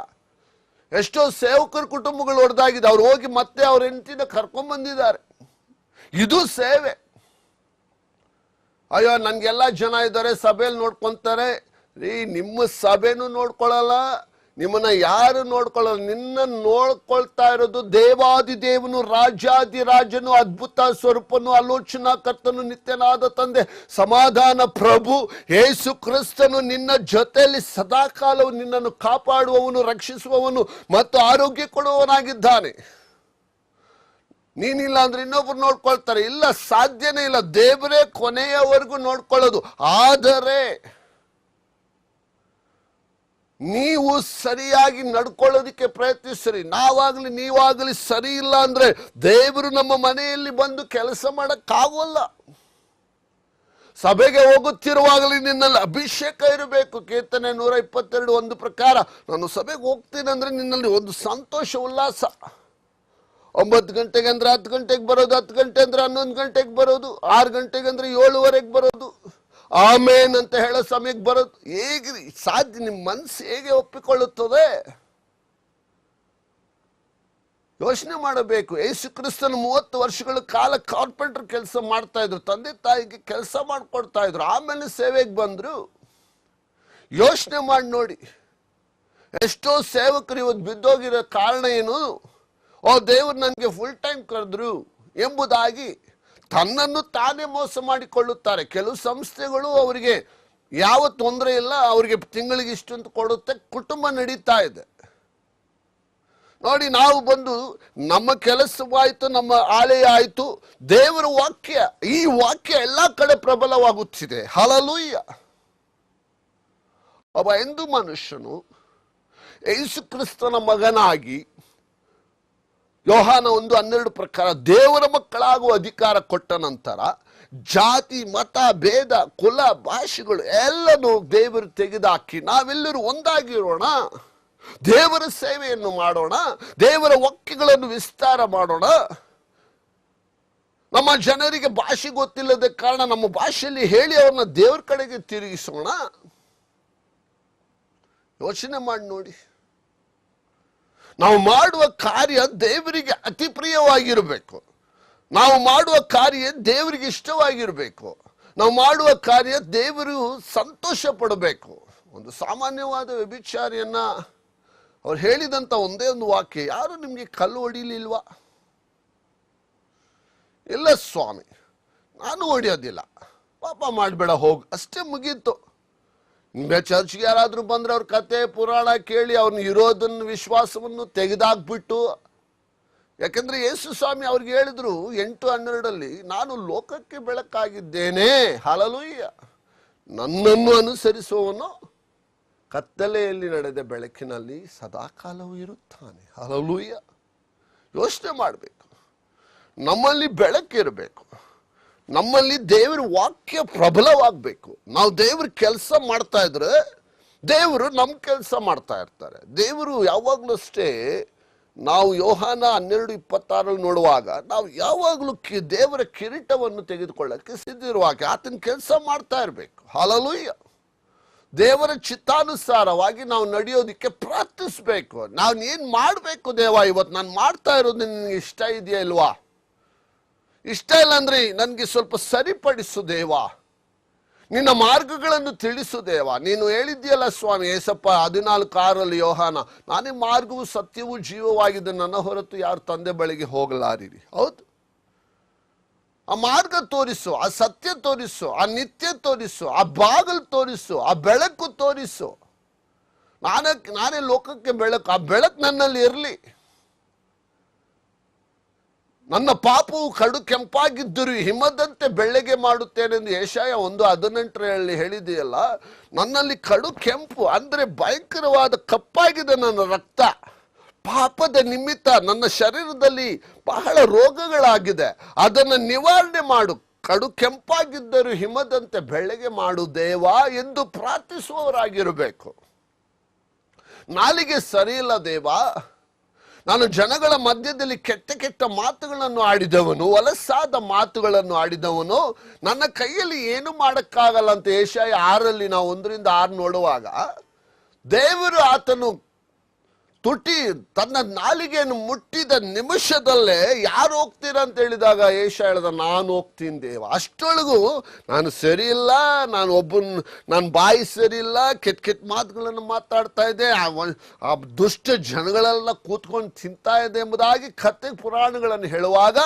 ಎಷ್ಟೋ ಸೇವಕರ ಕುಟುಂಬಗಳು ಹೊಡೆದಾಗಿದೆ. ಅವ್ರು ಹೋಗಿ ಮತ್ತೆ ಅವ್ರ ಹೆಂಡತಿನ ಕರ್ಕೊಂಡ್ ಬಂದಿದ್ದಾರೆ. ಇದು ಸೇವೆ. ಅಯ್ಯೋ, ನನ್ಗೆಲ್ಲ ಜನ ಇದ್ದಾರೆ, ಸಭೆಯಲ್ಲಿ ನೋಡ್ಕೊಂತಾರೆ. ನಿಮ್ಮ ಸಭೆನೂ ನೋಡ್ಕೊಳ್ಳಲ್ಲ, ನಿಮ್ಮನ್ನ ಯಾರು ನೋಡ್ಕೊಳ್ಳಲ್ಲ. ನಿನ್ನ ನೋಡ್ಕೊಳ್ತಾ ಇರೋದು ದೇವಾದಿ ದೇವನು, ರಾಜಾದಿರಾಜನು, ಅದ್ಭುತ ಸ್ವರೂಪನು, ಆಲೋಚನಾ ಕರ್ತನು, ನಿತ್ಯನಾದ ತಂದೆ, ಸಮಾಧಾನ ಪ್ರಭು ಯೇಸು ಕ್ರಿಸ್ತನು ನಿನ್ನ ಜೊತೆಯಲ್ಲಿ ಸದಾಕಾಲವು ನಿನ್ನನ್ನು ಕಾಪಾಡುವವನು, ರಕ್ಷಿಸುವವನು ಮತ್ತು ಆರೋಗ್ಯ ಕೊಡುವವನಾಗಿದ್ದಾನೆ. ನೀನಿಲ್ಲ ಅಂದ್ರೆ ಇನ್ನೊಬ್ರು ನೋಡ್ಕೊಳ್ತಾರೆ. ಇಲ್ಲ, ಸಾಧ್ಯನೇ ಇಲ್ಲ. ದೇವರೇ ಕೊನೆಯವರೆಗೂ ನೋಡ್ಕೊಳ್ಳೋದು. ಆದರೆ ನೀವು ಸರಿಯಾಗಿ ನಡ್ಕೊಳ್ಳೋದಿಕ್ಕೆ ಪ್ರಯತ್ನಿಸ್ರಿ. ನಾವಾಗ್ಲಿ ನೀವಾಗಲಿ ಸರಿ ಇಲ್ಲ ಅಂದ್ರೆ ದೇವರು ನಮ್ಮ ಮನೆಯಲ್ಲಿ ಬಂದು ಕೆಲಸ ಮಾಡಕ್ಕಾಗೋಲ್ಲ. ಸಭೆಗೆ ಹೋಗುತ್ತಿರುವಾಗಲೇ ನಿನ್ನಲ್ಲಿ ಅಭಿಷೇಕ ಇರಬೇಕು. ಕೀರ್ತನೆ 122 ಪ್ರಕಾರ ನಾನು ಸಭೆಗೆ ಹೋಗ್ತೀನಿ ಅಂದ್ರೆ ನಿನ್ನಲ್ಲಿ ಒಂದು ಸಂತೋಷ, ಉಲ್ಲಾಸ. 9 ಗಂಟೆಗೆ ಅಂದ್ರೆ 10 ಗಂಟೆಗೆ ಬರೋದು, 10 ಗಂಟೆ ಅಂದ್ರೆ 11 ಗಂಟೆಗೆ ಬರೋದು, 6 ಗಂಟೆಗೆ ಅಂದ್ರೆ 7:15 ಬರೋದು, ಆಮೇನ್ ಅಂತ ಹೇಳೋ ಸಮಯಕ್ಕೆ ಬರೋದು. ಹೇಗೆ ಸಾಧ್ಯ? ನಿಮ್ಮ ಮನಸ್ಸು ಹೇಗೆ ಒಪ್ಪಿಕೊಳ್ಳುತ್ತದೆ? ಯೋಚನೆ ಮಾಡಬೇಕು. ಯೇಸು ಕ್ರಿಸ್ತನ 30 ವರ್ಷಗಳ ಕಾಲ ಕಾರ್ಪೆಂಟರ್ ಕೆಲಸ ಮಾಡ್ತಾ ಇದ್ರು, ತಂದೆ ತಾಯಿಗೆ ಕೆಲಸ ಮಾಡ್ಕೊಡ್ತಾ ಇದ್ರು, ಆಮೇಲೆ ಸೇವೆಗೆ ಬಂದ್ರು. ಯೋಚನೆ ಮಾಡಿ ನೋಡಿ, ಎಷ್ಟೋ ಸೇವಕರು ಇವತ್ತು ಬಿದ್ದೋಗಿರೋ ಕಾರಣ ಏನು? ದೇವರು ನನಗೆ ಫುಲ್ ಟೈಮ್ ಕರೆದ್ರು ಎಂಬುದಾಗಿ ತನ್ನನ್ನು ತಾನೇ ಮೋಸ ಮಾಡಿಕೊಳ್ಳುತ್ತಾರೆ. ಕೆಲವು ಸಂಸ್ಥೆಗಳು ಅವರಿಗೆ ಯಾವ ತೊಂದರೆ ಇಲ್ಲ, ಅವರಿಗೆ ತಿಂಗಳಿಗೆ ಇಷ್ಟು ಅಂತ ಕೊಡುತ್ತೆ, ಕುಟುಂಬ ನಡೀತಾ ಇದೆ. ನೋಡಿ, ನಾವು ಬಂದು ನಮ್ಮ ಕೆಲಸವಾಯಿತು, ನಮ್ಮ ಆಲಯ ಆಯಿತು, ದೇವರ ವಾಕ್ಯ, ಈ ವಾಕ್ಯ ಎಲ್ಲ ಕಡೆ ಪ್ರಬಲವಾಗುತ್ತಿದೆ. ಹಲ್ಲೆಲೂಯಾ. ಒಬ್ಬ ಹಿಂದೂ ಮನುಷ್ಯನು ಯೇಸು ಕ್ರಿಸ್ತನ ಮಗನಾಗಿ ಯೋಹಾನ 1:12 ಪ್ರಕಾರ ದೇವರ ಮಕ್ಕಳಾಗುವ ಅಧಿಕಾರ ಕೊಟ್ಟ ನಂತರ ಜಾತಿ, ಮತ, ಭೇದ, ಕುಲ, ಭಾಷೆಗಳು ಎಲ್ಲನೂ ದೇವರು ತೆಗೆದುಹಾಕಿ ನಾವೆಲ್ಲರೂ ಒಂದಾಗಿರೋಣ, ದೇವರ ಸೇವೆಯನ್ನು ಮಾಡೋಣ, ದೇವರ ವಾಕ್ಯಗಳನ್ನು ವಿಸ್ತಾರ ಮಾಡೋಣ. ನಮ್ಮ ಜನರಿಗೆ ಭಾಷೆ ಗೊತ್ತಿಲ್ಲದ ಕಾರಣ ನಮ್ಮ ಭಾಷೆಯಲ್ಲಿ ಹೇಳಿ ಅವ್ರನ್ನ ದೇವರ ಕಡೆಗೆ ತಿರುಗಿಸೋಣ. ಯೋಚನೆ ಮಾಡಿ ನೋಡಿ. ನಾವು ಮಾಡುವ ಕಾರ್ಯ ದೇವರಿಗೆ ಅತಿ ಪ್ರಿಯವಾಗಿರಬೇಕು. ನಾವು ಮಾಡುವ ಕಾರ್ಯ ದೇವರಿಗೆ ಇಷ್ಟವಾಗಿರಬೇಕು. ನಾವು ಮಾಡುವ ಕಾರ್ಯ ದೇವರು ಸಂತೋಷ ಪಡಬೇಕು. ಒಂದು ಸಾಮಾನ್ಯವಾದ ವ್ಯಭಿಚಾರಿಯನ್ನ ಅವ್ರು ಹೇಳಿದಂತ ಒಂದೇ ಒಂದು ವಾಕ್ಯ, ಯಾರು ನಿಮ್ಗೆ ಕಲ್ಲು ಹೊಡಿಲಿಲ್ವಾ? ಇಲ್ಲ ಸ್ವಾಮಿ, ನಾನು ಹೊಡಿಯೋದಿಲ್ಲ, ಪಾಪ ಮಾಡಬೇಡ ಹೋಗು, ಅಷ್ಟೇ ಮುಗೀತು. ನಿಮ್ಗೆ ಚರ್ಚ್ಗೆ ಯಾರಾದ್ರೂ ಬಂದ್ರೆ ಅವ್ರ ಕತೆ ಪುರಾಣ ಕೇಳಿ ಅವ್ರನ್ನ ಇರೋದನ್ನ ವಿಶ್ವಾಸವನ್ನು ತೆಗೆದಾಕ್ಬಿಟ್ಟು, ಯಾಕಂದ್ರೆ ಯೇಸು ಸ್ವಾಮಿ ಅವ್ರಿಗೆ ಹೇಳಿದ್ರು 8:12 ನಾನು ಲೋಕಕ್ಕೆ ಬೆಳಕಾಗಿದ್ದೇನೆ. ಹಲ್ಲೆಲೂಯಾ. ನನ್ನನ್ನು ಅನುಸರಿಸುವವನು ಕತ್ತಲೆಯಲ್ಲಿ ನಡೆದ ಬೆಳಕಿನಲ್ಲಿ ಸದಾಕಾಲವೂ ಇರುತ್ತಾನೆ. ಹಲ್ಲೆಲೂಯಾ. ಯೋಚನೆ ಮಾಡಬೇಕು. ನಮ್ಮಲ್ಲಿ ಬೆಳಕಿರಬೇಕು, ನಮ್ಮಲ್ಲಿ ದೇವರ ವಾಕ್ಯ ಪ್ರಬಲವಾಗಬೇಕು. ನಾವು ದೇವ್ರ ಕೆಲಸ ಮಾಡ್ತಾ ಇದ್ರೆ ದೇವರು ನಮ್ಮ ಕೆಲಸ ಮಾಡ್ತಾ ಇರ್ತಾರೆ. ದೇವರು ಯಾವಾಗಲೂ ಅಷ್ಟೇ, ನಾವು ಯೋಹಾನ 12:26 ನೋಡುವಾಗ ನಾವು ಯಾವಾಗಲೂ ದೇವರ ಕಿರೀಟವನ್ನು ತೆಗೆದುಕೊಳ್ಳಕ್ಕೆ ಸಿದ್ಧಿರುವಾಗ ಆತನ ಕೆಲಸ ಮಾಡ್ತಾ ಇರಬೇಕು. ಹಲ್ಲೆಲೂಯಾ. ದೇವರ ಚಿತ್ತಾನುಸಾರವಾಗಿ ನಾವು ನಡೆಯೋದಕ್ಕೆ ಪ್ರಾರ್ಥಿಸ್ಬೇಕು. ನಾವು ಏನ್ ಮಾಡಬೇಕು? ದೇವ, ಇವತ್ತು ನಾನು ಮಾಡ್ತಾ ಇರೋದು ನಿನಗೆ ಇಷ್ಟ ಇದೆಯಾ ಇಲ್ವಾ? ಇಷ್ಟ ಇಲ್ಲ ಅಂದ್ರೆ ನನಗೆ ಸ್ವಲ್ಪ ಸರಿಪಡಿಸು ದೇವ, ನಿನ್ನ ಮಾರ್ಗಗಳನ್ನು ತಿಳಿಸು ದೇವ. ನೀನು ಹೇಳಿದ್ಯಲ್ಲ ಸ್ವಾಮಿ ಏಸಪ್ಪ 14:6 ಯೋಹಾನ, ನಾನೇ ಮಾರ್ಗವು ಸತ್ಯವೂ ಜೀವವಾಗಿದೆ, ನನ್ನ ಹೊರತು ಯಾರು ತಂದೆ ಬಳಿಗೆ ಹೋಗಲಾರಿರಿ. ಹೌದು, ಆ ಮಾರ್ಗ ತೋರಿಸು, ಆ ಸತ್ಯ ತೋರಿಸು, ಆ ನಿತ್ಯ ತೋರಿಸು, ಆ ಬಾಗಿಲು ತೋರಿಸು, ಆ ಬೆಳಕು ತೋರಿಸು. ನಾನೇ ಲೋಕಕ್ಕೆ ಬೆಳಕು. ಆ ಬೆಳಕು ನನ್ನಲ್ಲಿ ಇರಲಿ. ನನ್ನ ಪಾಪವು ಕಡು ಕೆಂಪಾಗಿದ್ದರು ಹಿಮದಂತೆ ಬೆಳ್ಳಗೆ ಮಾಡುತ್ತೇನೆಂದು ಯೆಶಾಯ 1:18 ಹೇಳಿದೆಯಲ್ಲ. ನನ್ನಲ್ಲಿ ಕಡು ಕೆಂಪು ಅಂದ್ರೆ ಭಯಂಕರವಾದ ಕಪ್ಪಾಗಿದೆ ನನ್ನ ರಕ್ತ. ಪಾಪದ ನಿಮಿತ್ತ ನನ್ನ ಶರೀರದಲ್ಲಿ ಬಹಳ ರೋಗಗಳಾಗಿದೆ, ಅದನ್ನು ನಿವಾರಣೆ ಮಾಡು. ಕಡು ಕೆಂಪಾಗಿದ್ದರು ಹಿಮದಂತೆ ಬೆಳ್ಳಗೆ ಮಾಡು ದೇವಾ ಎಂದು ಪ್ರಾರ್ಥಿಸುವವರಾಗಿರಬೇಕು. ನಾಲಿಗೆ ಸರಿಯಿಲ್ಲ ದೇವಾ, ನಾನು ಜನಗಳ ಮಧ್ಯದಲ್ಲಿ ಕೆಟ್ಟ ಕೆಟ್ಟ ಮಾತುಗಳನ್ನು ಆಡಿದವನು, ಹೊಲಸಾದ ಮಾತುಗಳನ್ನು ಆಡಿದವನು, ನನ್ನ ಕೈಯಲ್ಲಿ ಏನು ಮಾಡಕ್ಕಾಗಲ್ಲ ಅಂತ ಯೆಶಾಯ 6 ನಾವು 1-6 ನೋಡುವಾಗ ದೇವರು ಆತನು ತುಟಿ ತನ್ನ ನಾಲಿಗೆಯನ್ನು ಮುಟ್ಟಿದ ನಿಮಿಷದಲ್ಲೇ ಯಾರು ಹೋಗ್ತೀರಾ ಅಂತ ಹೇಳಿದಾಗ ಯೆಶಾಯ ಹೇಳಿದ, ನಾನು ಹೋಗ್ತೀನಿ ದೇವ. ಅಷ್ಟೊಳಗೂ ನಾನು ಸರಿ ಇಲ್ಲ, ನನ್ನ ಬಾಯಿ ಸರಿ ಇಲ್ಲ, ಕೆಟ್ಟ ಮಾತುಗಳನ್ನು ಮಾತಾಡ್ತಾ ಇದೆ, ಆ ದುಷ್ಟ ಜನಗಳೆಲ್ಲ ಕೂತ್ಕೊಂಡು ತಿಂತಾ ಇದೆ ಎಂಬುದಾಗಿ ಕತೆ ಪುರಾಣಗಳನ್ನು ಹೇಳುವಾಗ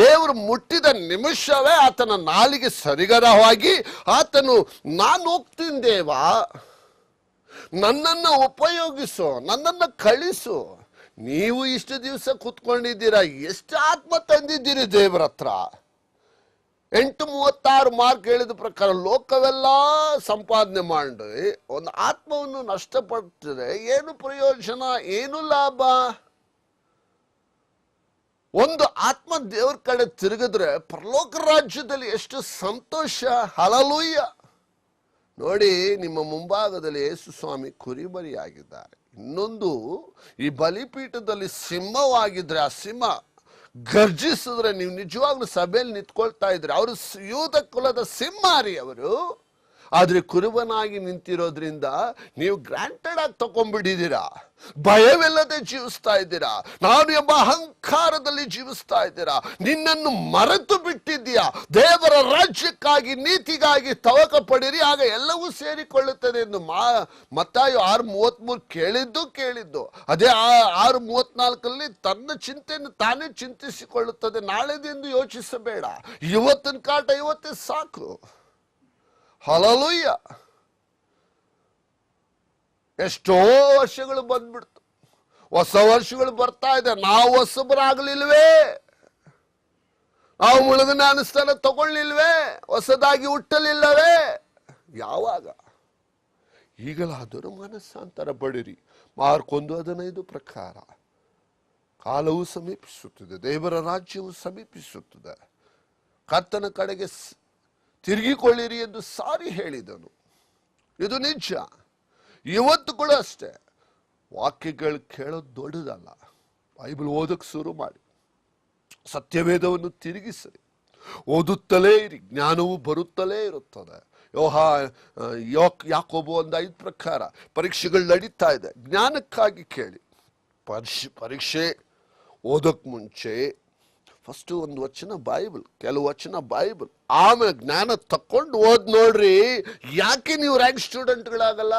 ದೇವರು ಮುಟ್ಟಿದ ನಿಮಿಷವೇ ಆತನ ನಾಲಿಗೆ ಸರಿಗರವಾಗಿ ಆತನು ನಾನು ಹೋಗ್ತೀನಿ ದೇವ, ನನ್ನನ್ನು ಉಪಯೋಗಿಸು, ನನ್ನನ್ನು ಕಳಿಸು. ನೀವು ಇಷ್ಟು ದಿವಸ ಕೂತ್ಕೊಂಡಿದ್ದೀರಾ, ಎಷ್ಟು ಆತ್ಮ ತಂದಿದ್ದೀರಿ ದೇವರ ಹತ್ರ? 8:36 ಮಾರ್ಕ್ ಹೇಳಿದ ಪ್ರಕಾರ ಲೋಕವೆಲ್ಲ ಸಂಪಾದನೆ ಮಾಡಿ ಒಂದು ಆತ್ಮವನ್ನು ನಷ್ಟಪಡ್ತದೆ, ಏನು ಪ್ರಯೋಜನ, ಏನು ಲಾಭ? ಒಂದು ಆತ್ಮ ದೇವ್ರ ಕಡೆ ತಿರುಗಿದ್ರೆ ಪರಲೋಕ ರಾಜ್ಯದಲ್ಲಿ ಎಷ್ಟು ಸಂತೋಷ. ಹಲ್ಲೆಲೂಯಾ. ನೋಡಿ, ನಿಮ್ಮ ಮುಂಭಾಗದಲ್ಲಿ ಯೇಸು ಸ್ವಾಮಿ ಕುರಿಮರಿಯಾಗಿದ್ದಾರೆ. ಇನ್ನೊಂದು, ಈ ಬಲಿಪೀಠದಲ್ಲಿ ಸಿಂಹವಾಗಿದ್ರೆ ಆ ಸಿಂಹ ಗರ್ಜಿಸಿದ್ರೆ ನೀವು ನಿಜವಾಗ್ಲೂ ಸಭೆಯಲ್ಲಿ ನಿಂತ್ಕೊಳ್ತಾ ಇದ್ರೆ ಅವರು ಯೂದ ಕುಲದ ಸಿಂಹಾರಿ ಅವರು. ಆದ್ರೆ ಕುರುಬನಾಗಿ ನಿಂತಿರೋದ್ರಿಂದ ನೀವು ಗ್ರಾಂಟೆಡ್ ಆಗಿ ತಗೊಂಡ್ಬಿಟ್ಟಿದ್ದೀರಾ. ಭಯವಿಲ್ಲದೆ ಜೀವಿಸ್ತಾ ಇದ್ದೀರಾ. ನಾನು ಎಂಬ ಅಹಂಕಾರದಲ್ಲಿ ಜೀವಿಸ್ತಾ ಇದ್ದೀರಾ. ನಿನ್ನನ್ನು ಮರೆತು ಬಿಟ್ಟಿದ್ದೀಯಾ. ದೇವರ ರಾಜ್ಯಕ್ಕಾಗಿ ನೀತಿಗಾಗಿ ತವಕ ಪಡಿರಿ, ಆಗ ಎಲ್ಲವೂ ಸೇರಿಕೊಳ್ಳುತ್ತದೆ ಎಂದು ಮತ್ತಾಯ 6:33 ಕೇಳಿದ್ದು ಅದೇ 6:34 ತನ್ನ ಚಿಂತೆಯನ್ನು ತಾನೇ ಚಿಂತಿಸಿಕೊಳ್ಳುತ್ತದೆ. ನಾಳೆದೆಂದು ಯೋಚಿಸಬೇಡ. ಇವತ್ತಿನ ಕಾಟ ಇವತ್ತೇ ಸಾಕು. ಹಲ್ಲೆಲೂಯಾ. ಎಷ್ಟೋ ವರ್ಷಗಳು ಬಂದ್ಬಿಡ್ತು, ಹೊಸ ವರ್ಷಗಳು ಬರ್ತಾ ಇದೆ. ನಾವು ಹೊಸಬರಾಗ್ಲಿಲ್ವೇ? ನಾವು ಮುಳುಗನ ಅನುಷ್ಠಾನ ತಗೊಳ್ಳಿಲ್ವೇ? ಹೊಸದಾಗಿ ಹುಟ್ಟಲಿಲ್ಲವೇ? ಯಾವಾಗ? ಈಗಲಾದರೂ ಮನಸ್ಸಾಂತರ ಪಡಿರಿ. ಮಾರ್ಕ್ 1:15 ಪ್ರಕಾರ ಕಾಲವು ಸಮೀಪಿಸುತ್ತದೆ, ದೇವರ ರಾಜ್ಯವು ಸಮೀಪಿಸುತ್ತದೆ. ಕರ್ತನ ಕಡೆಗೆ ತಿರುಗಿಕೊಳ್ಳಿರಿ ಎಂದು ಸಾರಿ ಹೇಳಿದನು. ಇದು ನಿಜ. ಇವತ್ತು ಕೂಡ ಅಷ್ಟೇ. ವಾಕ್ಯಗಳು ಕೇಳೋದು ದೊಡ್ಡದಲ್ಲ. ಬೈಬಲ್ ಓದಕ್ಕೆ ಶುರು ಮಾಡಿ, ಸತ್ಯವೇದವನ್ನು ತಿರುಗಿಸಿರಿ, ಓದುತ್ತಲೇ ಇರಿ, ಜ್ಞಾನವು ಬರುತ್ತಲೇ ಇರುತ್ತದೆ. ಯಾಕೋಬು 1:5 ಪ್ರಕಾರ ಪರೀಕ್ಷೆಗಳು ನಡೀತಾ ಇದೆ, ಜ್ಞಾನಕ್ಕಾಗಿ ಕೇಳಿ. ಪರೀಕ್ಷೆ ಓದೋಕ್ ಮುಂಚೆ ಫಸ್ಟ್ ಒಂದು ವಚನ ಬೈಬಲ್, ಕೆಲವು ವಚನ ಬೈಬಲ್, ಆಮೇಲೆ ಜ್ಞಾನ ತಕೊಂಡು ಓದ್ ನೋಡ್ರಿ. ಯಾಕೆ ನೀವು ರ್ಯಾಂಕ್ ಸ್ಟೂಡೆಂಟ್ಗಳಾಗಲ್ಲ?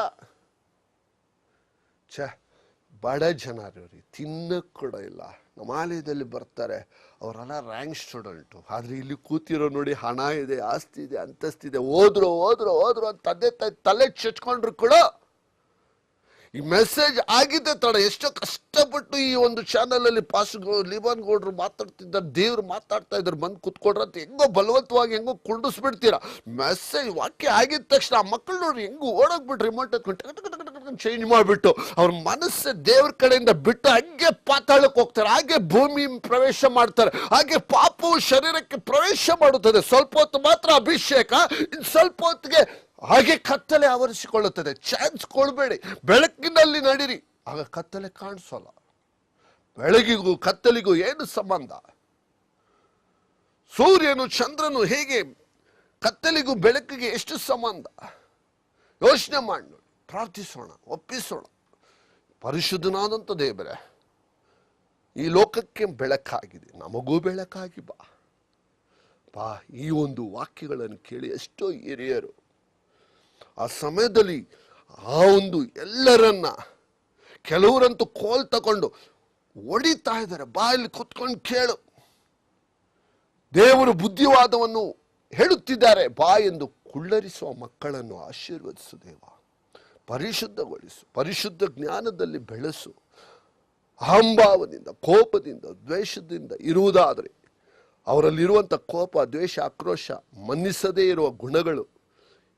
ಬಡ ಜನರಿ ತಿನ್ನಕ್ ಕೂಡ ಇಲ್ಲ. ನಮ್ಮ ಆಲಯದಲ್ಲಿ ಬರ್ತಾರೆ, ಅವರೆಲ್ಲ ರ್ಯಾಂಕ್ ಸ್ಟೂಡೆಂಟು. ಆದ್ರೆ ಇಲ್ಲಿ ಕೂತಿರೋ ನೋಡಿ, ಹಣ ಇದೆ, ಆಸ್ತಿ ಇದೆ, ಅಂತಸ್ತಿದೆ, ಓದ್ರು ಅಂತ ತಂದೆ ತಾಯಿ ತಲೆ ಚಚ್ಕೊಂಡ್ರು ಕೂಡ ಈ ಮೆಸೇಜ್ ಆಗಿದ್ದೆ ತಡ. ಎಷ್ಟೋ ಕಷ್ಟಪಟ್ಟು ಈ ಒಂದು ಚಾನಲ್ ಅಲ್ಲಿ ಲಿಬಾನ್ ಗೌಡ್ರು ಮಾತಾಡ್ತಿದ್ದಾರೆ, ದೇವ್ರು ಮಾತಾಡ್ತಾ ಇದ್ದಾರೆ, ಬಂದು ಕುತ್ಕೊಡ್ರ ಅಂತ ಹೆಂಗೋ ಬಲವಂತವಾಗಿ ಹೆಂಗೋ ಕುಂಡಿಸ್ಬಿಡ್ತೀರಾ. ಮೆಸೇಜ್ ವಾಕ್ಯ ಆಗಿದ ತಕ್ಷಣ ಆ ಮಕ್ಕಳು ನೋಡ್ರಿ ಹೆಂಗು ಓಡೋಗ್ಬಿಟ್ರಿ, ರಿಮೋಟ್ ಚೇಂಜ್ ಮಾಡಿಬಿಟ್ಟು ಅವ್ರ ಮನಸ್ಸು ದೇವ್ರ ಕಡೆಯಿಂದ ಬಿಟ್ಟು ಹಾಗೆ ಪಾತಾಳಕ್ಕೆ ಹೋಗ್ತಾರೆ, ಹಾಗೆ ಭೂಮಿ ಪ್ರವೇಶ ಮಾಡ್ತಾರೆ, ಹಾಗೆ ಪಾಪವು ಶರೀರಕ್ಕೆ ಪ್ರವೇಶ ಮಾಡುತ್ತದೆ. ಸ್ವಲ್ಪ ಹೊತ್ತು ಮಾತ್ರ ಅಭಿಷೇಕ, ಇನ್ನು ಸ್ವಲ್ಪ ಹೊತ್ತಿಗೆ ಹಾಗೆ ಕತ್ತಲೆ ಆವರಿಸಿಕೊಳ್ಳುತ್ತದೆ. ಚಾನ್ಸ್ ಕೊಡಬೇಡಿ, ಬೆಳಕಿನಲ್ಲಿ ನಡೀರಿ, ಆಗ ಕತ್ತಲೆ ಕಾಣಿಸೋಲ್ಲ. ಬೆಳಗಿಗೂ ಕತ್ತಲಿಗೂ ಏನು ಸಂಬಂಧ? ಸೂರ್ಯನು ಚಂದ್ರನು ಹೇಗೆ ಕತ್ತಲಿಗೂ ಬೆಳಕಿಗೆ ಎಷ್ಟು ಸಂಬಂಧ? ಯೋಚನೆ ಮಾಡಿ ನೋಡಿ. ಪ್ರಾರ್ಥಿಸೋಣ, ಒಪ್ಪಿಸೋಣ. ಪರಿಶುದ್ಧನಾದಂಥ ದೇವರೇ, ಈ ಲೋಕಕ್ಕೆ ಬೆಳಕಾಗಿದೆ, ನಮಗೂ ಬೆಳಕಾಗಿ ಬಾ. ಈ ಒಂದು ವಾಕ್ಯಗಳನ್ನು ಕೇಳಿ ಎಷ್ಟೋ ಹಿರಿಯರು ಆ ಸಮಯದಲ್ಲಿ ಆ ಒಂದು ಎಲ್ಲರನ್ನ, ಕೆಲವರಂತೂ ಕೋಲ್ ತಗೊಂಡು ಹೊಡಿತಾ ಇದ್ದಾರೆ. ಬಾಯಲ್ಲಿ ಕುತ್ಕೊಂಡು ಕೇಳು, ದೇವರು ಬುದ್ಧಿವಾದವನ್ನು ಹೇಳುತ್ತಿದ್ದಾರೆ ಬಾ ಎಂದು ಕುಳ್ಳರಿಸುವ ಮಕ್ಕಳನ್ನು ಆಶೀರ್ವದಿಸು ದೇವ. ಪರಿಶುದ್ಧಗೊಳಿಸು, ಪರಿಶುದ್ಧ ಜ್ಞಾನದಲ್ಲಿ ಬೆಳೆಸು. ಅಹಂಭಾವದಿಂದ, ಕೋಪದಿಂದ, ದ್ವೇಷದಿಂದ ಇರುವುದಾದರೆ ಅವರಲ್ಲಿರುವಂಥ ಕೋಪ, ದ್ವೇಷ, ಆಕ್ರೋಶ, ಮನ್ನಿಸದೇ ಇರುವ ಗುಣಗಳು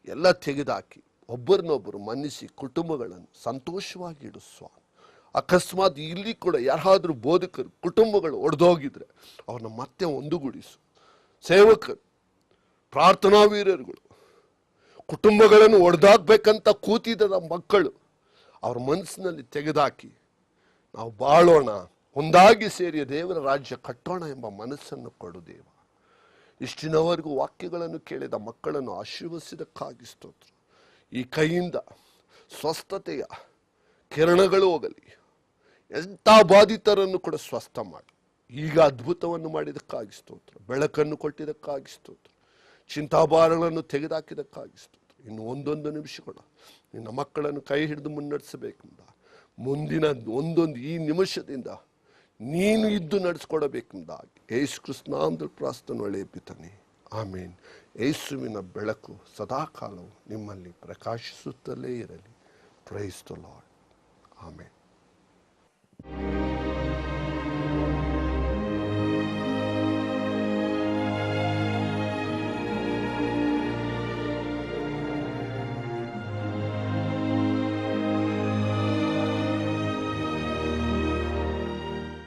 ಎಲ್ಲ ತೆಗೆದುಹಾಕಿ ಒಬ್ಬರನ್ನೊಬ್ಬರು ಮನ್ನಿಸಿ ಕುಟುಂಬಗಳನ್ನು ಸಂತೋಷವಾಗಿ ಇಡು ಸ್ವಾಮಿ. ಅಕಸ್ಮಾತ್ ಇಲ್ಲಿ ಕೂಡ ಯಾರಾದರೂ ಬೋಧಕರು ಕುಟುಂಬಗಳು ಒಡೆದೋಗಿದ್ರೆ ಅವ್ರನ್ನ ಮತ್ತೆ ಒಂದುಗೂಡಿಸು. ಸೇವಕರು, ಪ್ರಾರ್ಥನಾ ವೀರರುಗಳು ಕುಟುಂಬಗಳನ್ನು ಒಡೆದಾಕ್ಬೇಕಂತ ಕೂತಿದ್ದ ಮಕ್ಕಳು ಅವ್ರ ಮನಸ್ಸಿನಲ್ಲಿ ತೆಗೆದುಹಾಕಿ ನಾವು ಬಾಳೋಣ, ಒಂದಾಗಿ ಸೇರಿ ದೇವರ ರಾಜ್ಯ ಕಟ್ಟೋಣ ಎಂಬ ಮನಸ್ಸನ್ನು ಕೊಡು ದೇವ. ಇಷ್ಟಿನವರೆಗೂ ವಾಕ್ಯಗಳನ್ನು ಕೇಳಿದ ಮಕ್ಕಳನ್ನು ಆಶೀರ್ವದಿಸಿದಕ್ಕಾಗಿ ಸ್ತೋತ್ರ. ಈ ಕೈಯಿಂದ ಸ್ವಸ್ಥತೆಯ ಕಿರಣಗಳು ಹೋಗಲಿ. ಎಂಥ ಬಾಧಿತರನ್ನು ಕೂಡ ಸ್ವಸ್ಥ ಮಾಡಿ. ಈಗ ಅದ್ಭುತವನ್ನು ಮಾಡಿದಕ್ಕಾಗಿ ಸ್ತೋತ್ರ. ಬೆಳಕನ್ನು ಕೊಟ್ಟಿದ್ದಕ್ಕಾಗಿ ಸ್ತೋತ್ರ. ಚಿಂತಾಭಾರಗಳನ್ನು ತೆಗೆದುಹಾಕಿದಕ್ಕಾಗಿ ಸ್ತೋತ್ರ. ಇನ್ನು ಒಂದೊಂದು ನಿಮಿಷಗಳು ನಿನ್ನ ಮಕ್ಕಳನ್ನು ಕೈ ಹಿಡಿದು ಮುನ್ನಡೆಸಬೇಕೆಂದ ಮುಂದಿನ ಒಂದೊಂದು ಈ ನಿಮಿಷದಿಂದ ನೀನು ಇದ್ದು ನಡೆಸ್ಕೊಡಬೇಕೆಂದಾಗಿ ಯೇಸು ಕ್ರಿಸ್ತ ನಾಮದಲ್ಲಿ ಪ್ರಾರ್ಥನೆ, ಒಳ್ಳೆಯ ಪಿತನೇ, ಆಮೇನ್. ಯೇಸುವಿನ ಬೆಳಕು ಸದಾಕಾಲವು ನಿಮ್ಮಲ್ಲಿ ಪ್ರಕಾಶಿಸುತ್ತಲೇ ಇರಲಿ. Praise the lord. ಆಮೇನ್.